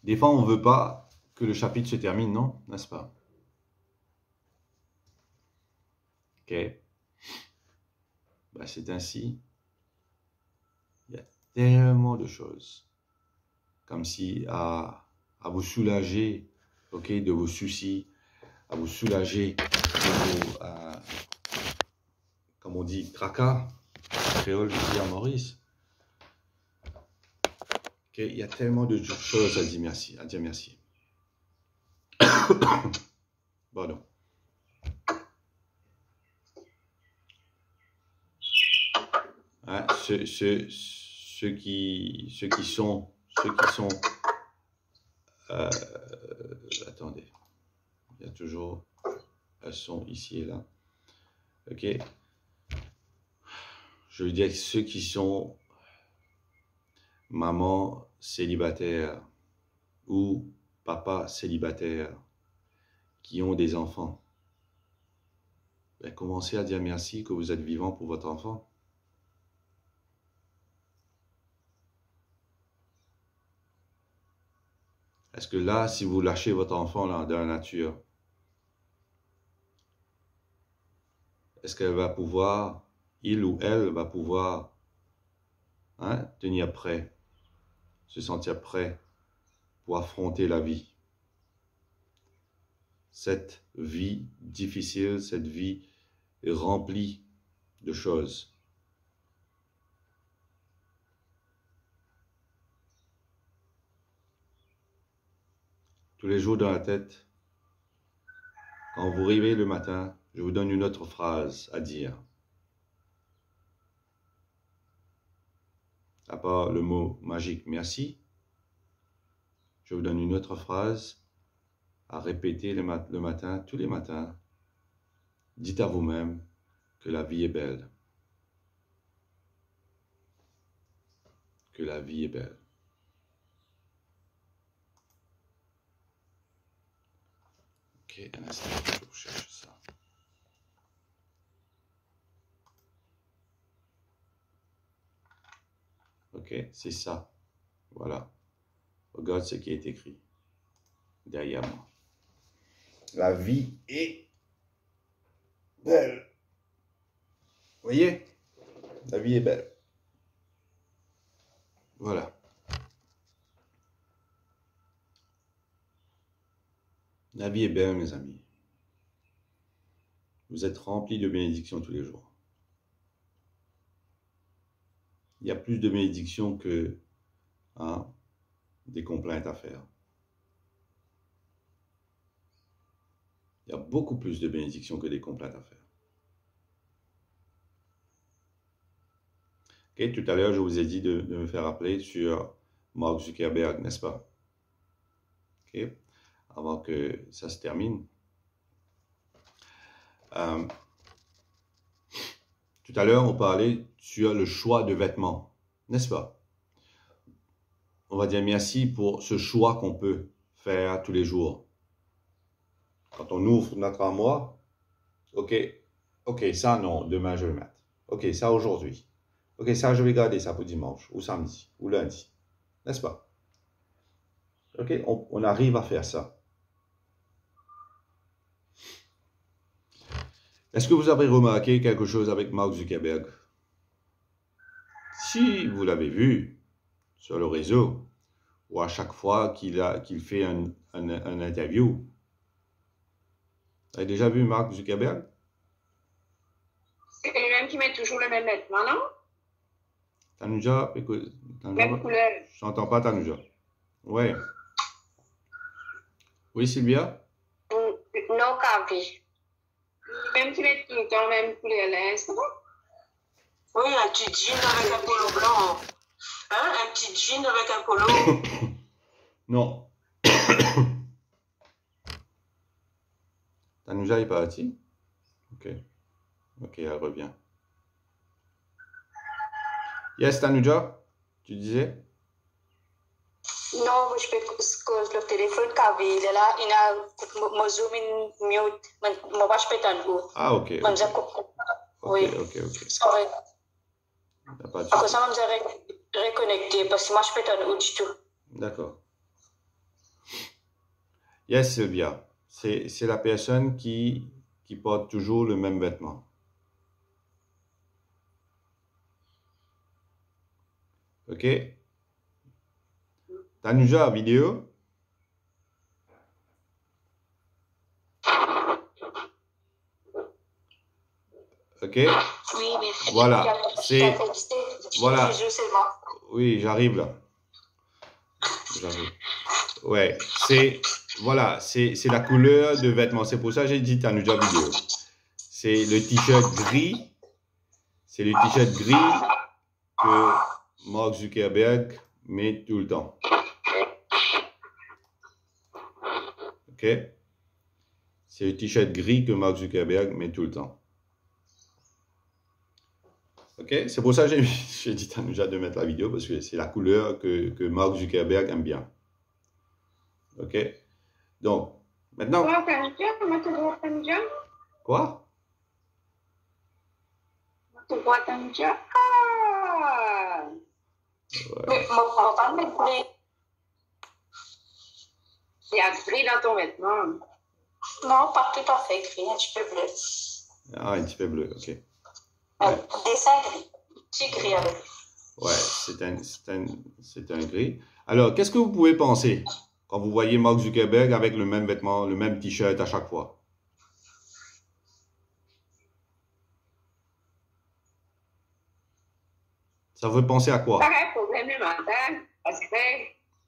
Des fois, on ne veut pas que le chapitre se termine, non? N'est-ce pas? Ok. Ben, c'est ainsi. Il y a tellement de choses. Comme si à vous soulager, ok, de vos soucis, à vous soulager de vos, comme on dit, tracas, créole ici à Maurice. Okay, il y a tellement de choses à dire merci. Pardon. Hein, ceux qui sont, attendez, il y a toujours un son ici et là. Ok. Je veux dire ceux qui sont maman célibataire ou papa célibataire qui ont des enfants, ben, commencez à dire merci que vous êtes vivant pour votre enfant. Est-ce que là, si vous lâchez votre enfant là, dans la nature, est-ce qu'elle va pouvoir, il ou elle va pouvoir tenir prêt, se sentir prêt pour affronter la vie? Cette vie difficile, cette vie remplie de choses. Tous les jours dans la tête, quand vous réveillez le matin, je vous donne une autre phrase à dire. À part le mot magique merci, je vous donne une autre phrase à répéter le matin, tous les matins. Dites à vous-même que la vie est belle. Que la vie est belle. Ok, un instant, je cherche ça. Ok, c'est ça. Voilà. Regarde ce qui est écrit derrière moi. La vie est belle. Vous voyez? La vie est belle. Voilà. La vie est belle, mes amis. Vous êtes remplis de bénédictions tous les jours. Il y a plus de bénédictions que des complaintes à faire. Il y a beaucoup plus de bénédictions que des complaintes à faire. Okay, tout à l'heure, je vous ai dit de me faire appeler sur Mark Zuckerberg, n'est-ce pas? Okay. Avant que ça se termine. Tout à l'heure, on parlait sur le choix de vêtements, n'est-ce pas? On va dire merci pour ce choix qu'on peut faire tous les jours. Quand on ouvre notre armoire, ok, ça non, demain je vais le mettre. Ok, ça aujourd'hui. Ok, ça je vais garder ça pour dimanche, ou samedi, ou lundi. N'est-ce pas? Ok, on arrive à faire ça. Est-ce que vous avez remarqué quelque chose avec Mark Zuckerberg? Si vous l'avez vu sur le réseau, ou à chaque fois qu'il fait un interview, vous avez déjà vu Mark Zuckerberg? C'est lui-même qui met toujours le même vêtement, non? Tanuja, écoute, Même couleur. je n'entends pas Tanuja. Ouais. Oui, Sylvia? Non, Kavi. Lui-même qui met tout le temps la même couleur, l'instant. Oui, un petit jean avec un polo blanc. Hein? Un petit jean avec un polo. Non. Tanuja est partie? Ok. Ok, elle revient. Yes, Tanuja, tu disais? Non, je peux cause le téléphone qui il est là, il a mon zoom in mute, mon watch peut en Ah, ok. Oui. Ok. Sorry. Pas de À cause souci. ça, je me reconnecter parce que moi je peux en du tout. D'accord. Yes, Sylvia. C'est la personne qui porte toujours le même vêtement. Ok? Tanuja, vidéo? Ok? Oui, mais Voilà. C'est... Voilà. Voilà. Oui, j'arrive là. J'arrive. Ouais, c'est... Voilà, c'est la couleur de vêtements. C'est pour ça que j'ai dit Tanuja vidéo. C'est le t-shirt gris. C'est le t-shirt gris que Mark Zuckerberg met tout le temps. Ok? C'est le t-shirt gris que Mark Zuckerberg met tout le temps. Ok? C'est pour ça que j'ai dit Tanuja de mettre la vidéo parce que c'est la couleur que Mark Zuckerberg aime bien. Ok? Donc, maintenant. Quoi, Tanuja? Comment tu vois Tanuja? Quoi? Tu vois Tanuja? Ah! Ouais. Mais mon papa me dit, Il y a gris dans ton vêtement. non, pas tout à fait gris, un petit peu bleu. Ah, un petit peu bleu, ok. Un dessin gris, petit gris avec. Ouais, c'est un gris. Alors, qu'est-ce que vous pouvez penser quand vous voyez Mark Zuckerberg avec le même vêtement, le même t-shirt à chaque fois? Ça vous fait penser à quoi? Pareil, problème mental. Parce que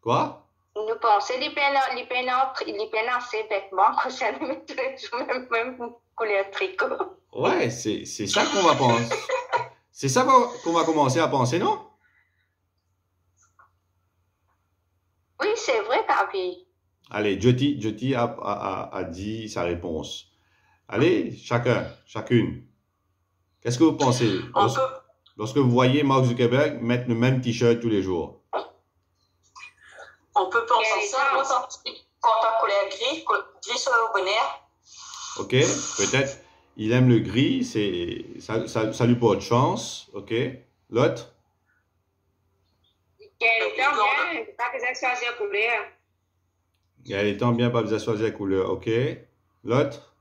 Quoi? Nous pensons les peines ces vêtements que ça nous mettrait même couleur tricot. Ouais, c'est ça qu'on va penser. C'est ça qu'on va commencer à penser, non? Oui, c'est vrai, David. Allez, Jyoti a dit sa réponse. Allez, chacune. Qu'est-ce que vous pensez lorsque vous voyez Mark Zuckerberg mettre le même t-shirt tous les jours? On peut penser ça. Quand on couleur gris sur le bonheur. Ok, peut-être il aime le gris, ça lui porte chance. Ok, l'autre? quel temps bien, pas que ça soit en couleur. Il y a les temps bien pas besoin de choisir la couleur. Ok, l'autre?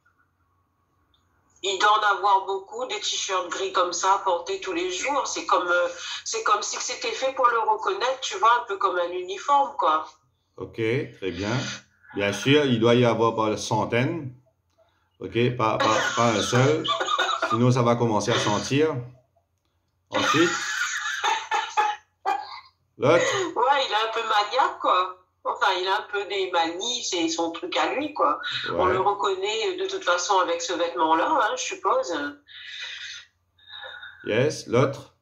Il doit en avoir beaucoup des t-shirts gris comme ça à porter tous les jours. C'est comme si c'était fait pour le reconnaître, tu vois, un peu comme un uniforme, quoi. Ok, très bien. Bien sûr, il doit y avoir par centaines. Ok, pas un seul. Sinon, ça va commencer à sentir. Ensuite, l'autre? Ouais, il est un peu maniaque, quoi. Enfin, il a un peu des manies, c'est son truc à lui, quoi. Ouais. On le reconnaît de toute façon avec ce vêtement-là, hein, je suppose. Yes, l'autre?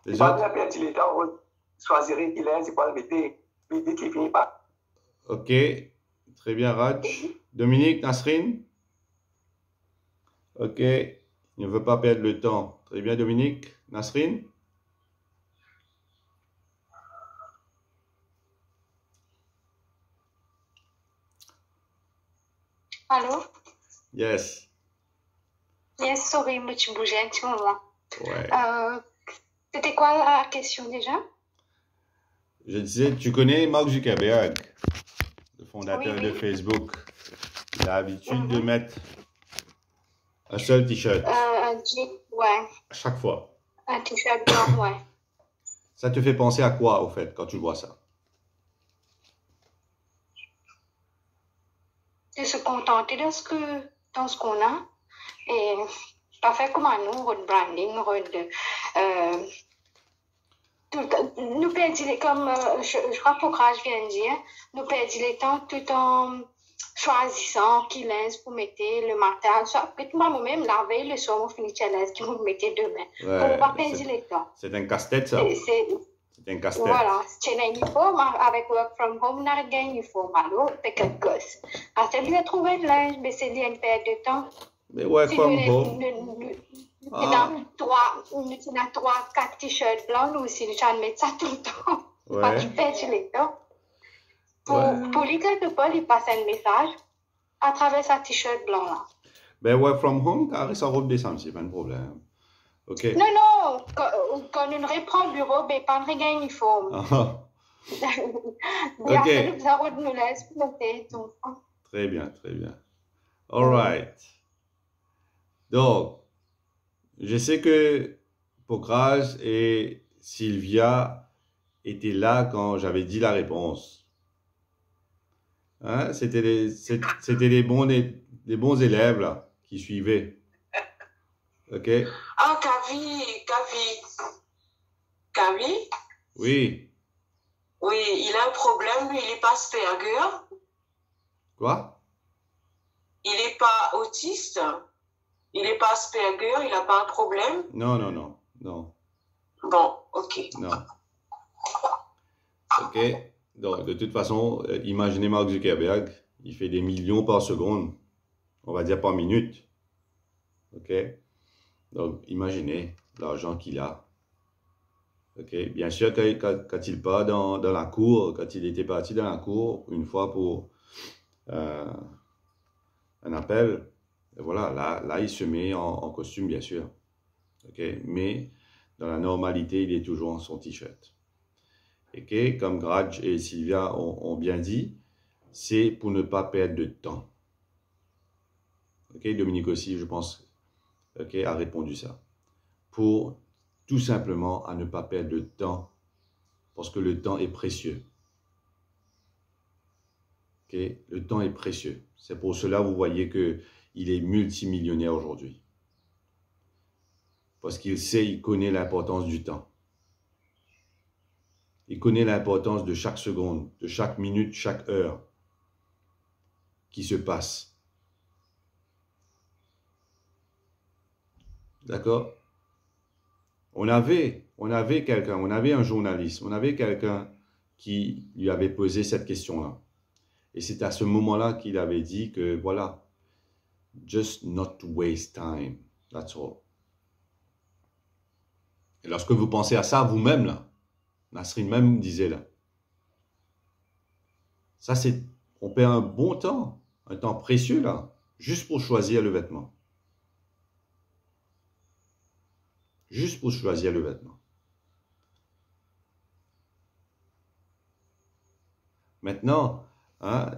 Les Il va autres? bien perdre le temps, on choisirait qu'il est, c'est pas le mettre. Il dit qu'il finit pas. Ok, très bien, Raj. Dominique, Nasrine? Ok, il ne veut pas perdre le temps. Très bien, Dominique. Nasrine? Allô? Yes. Yes, sorry, mais tu bougeais un petit moment. Ouais. C'était quoi la question déjà? Je disais, tu connais Mark Zuckerberg, le fondateur Oui. de Facebook. Il a l'habitude de mettre un seul t-shirt Un jean, ouais. à chaque fois. Un t-shirt blanc, ouais. Ça te fait penser à quoi, au fait, quand tu vois ça? De se contenter dans ce qu'on a et pas faire comme à nous, notre branding, nous perdons comme je crois que Raj vient de dire, nous perdons le temps tout en choisissant qui linge pour mettre le matin. Peut-être moi-même, la veille, le soir, on finit challenge qui vous mettez demain. Ouais, On va perdre le temps. c'est un casse-tête, ça. C'est un casse-tête. Voilà, c'est un uniforme avec work from home, on a un uniforme. Alors, c'est quelque chose. À ce lieu de trouver le linge, mais c'est une perte de temps. Mais work from home. Ah, Nous avons 3-4 t-shirts blancs, nous aussi, nous allons mettre ça tout le temps. Pas ouais, du perdre les temps. ouais. Pour lui, quelque part, il passe un message à travers sa t-shirt blanc là. Ben, work from home, car ça robe décembre, c'est pas un problème. OK. Non, non, quand nous reprend au bureau, ben, pas un regard uniforme. Ah, Bien, OK. ça nous laisse planter tout. Très bien, très bien. All right. Donc, je sais que Pokraj et Sylvia étaient là quand j'avais dit la réponse. Hein? C'était les bons élèves là, qui suivaient. OK? Ah, Kavi, Oui. oui, il a un problème, lui, il n'est pas Asperger, Quoi? il n'est pas autiste, il n'est pas Asperger, il n'a pas un problème. Non, non, non, non, Bon, ok. non. OK? Donc, de toute façon, imaginez Mark Zuckerberg, il fait des millions par seconde, on va dire par minute. OK? Donc, imaginez l'argent qu'il a. OK? Bien sûr, quand il part dans la cour, quand il était parti dans la cour, une fois pour un appel, et voilà, là, il se met en costume, bien sûr. OK? Mais dans la normalité, il est toujours en son t-shirt. OK? Comme Graj et Sylvia ont bien dit, c'est pour ne pas perdre de temps. OK? Dominique aussi, je pense, OK, a répondu ça. Pour tout simplement à ne pas perdre de temps, parce que le temps est précieux. OK? Le temps est précieux. C'est pour cela, vous voyez qu'il est multimillionnaire aujourd'hui. Parce qu'il sait, il connaît l'importance du temps. Il connaît l'importance de chaque seconde, de chaque minute, chaque heure qui se passe. D'accord? On avait quelqu'un, on avait un journaliste, on avait quelqu'un qui lui avait posé cette question-là. Et c'est à ce moment-là qu'il avait dit que, voilà, just not to waste time, that's all. Et lorsque vous pensez à ça vous-même, là, Nasrine même disait là, ça c'est, on perd un bon temps, un temps précieux là, juste pour choisir le vêtement. Juste pour choisir le vêtement. Maintenant, hein,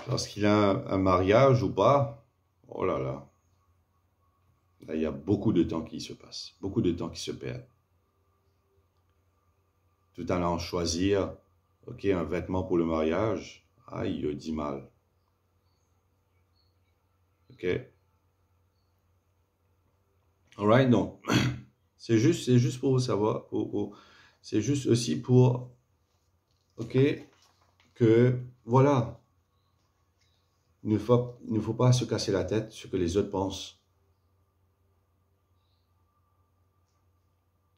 lorsqu'il a un mariage ou pas, oh là là, là, il y a beaucoup de temps qui se passe, beaucoup de temps qui se perd. Tout en allant choisir, ok, un vêtement pour le mariage, ah, il dit mal. Ok. Alright, donc, c'est juste pour vous savoir, c'est juste aussi pour, ok, que, voilà, il ne faut pas se casser la tête sur ce que les autres pensent.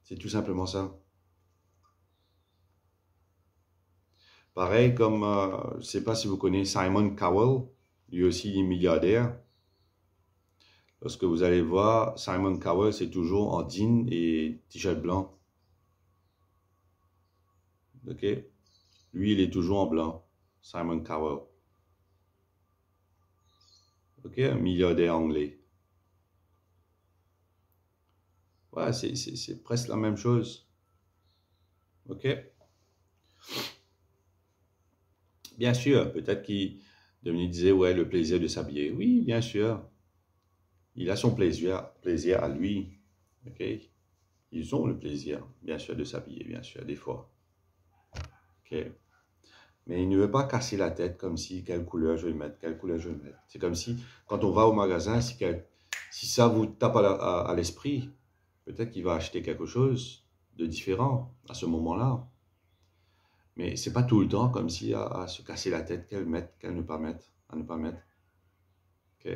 C'est tout simplement ça. Pareil comme, je ne sais pas si vous connaissez Simon Cowell, lui aussi il est milliardaire. Lorsque vous allez voir, Simon Cowell, c'est toujours en jean et t-shirt blanc. Ok? Lui, il est toujours en blanc. Simon Cowell. Ok? Un milliardaire anglais. Ouais, c'est presque la même chose. Ok? Bien sûr, peut-être qu'il disait, ouais, le plaisir de s'habiller. Oui, bien sûr. Il a son plaisir à lui. Ok? Ils ont le plaisir, bien sûr, de s'habiller, bien sûr, des fois. Ok? Mais il ne veut pas casser la tête comme si, quelle couleur je vais mettre, quelle couleur je vais mettre. C'est comme si, quand on va au magasin, si ça vous tape à l'esprit, peut-être qu'il va acheter quelque chose de différent à ce moment-là. Mais c'est pas tout le temps comme si à se casser la tête, quelle mettre, quelle ne pas mettre, à ne pas mettre. Ok?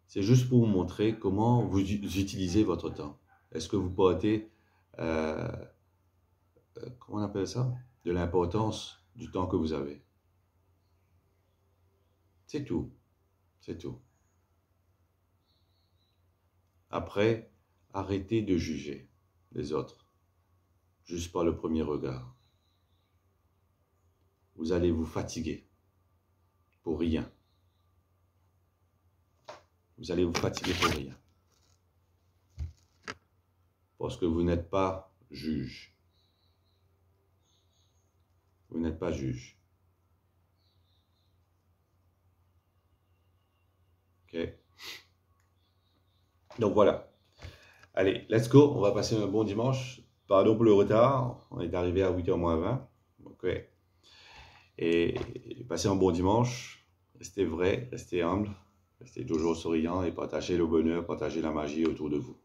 C'est juste pour vous montrer comment vous utilisez votre temps. Est-ce que vous portez, comment on appelle ça? De l'importance du temps que vous avez. C'est tout. C'est tout. Après, arrêtez de juger les autres, juste par le premier regard. Vous allez vous fatiguer pour rien. Vous allez vous fatiguer pour rien. Parce que vous n'êtes pas juge. Vous n'êtes pas juge. Ok? Donc voilà. Allez, let's go. On va passer un bon dimanche. Pardon pour le retard. On est arrivé à 8h moins 20. Ok. Et passez un bon dimanche. Restez vrai, restez humble, restez toujours souriant et partagez le bonheur, partagez la magie autour de vous.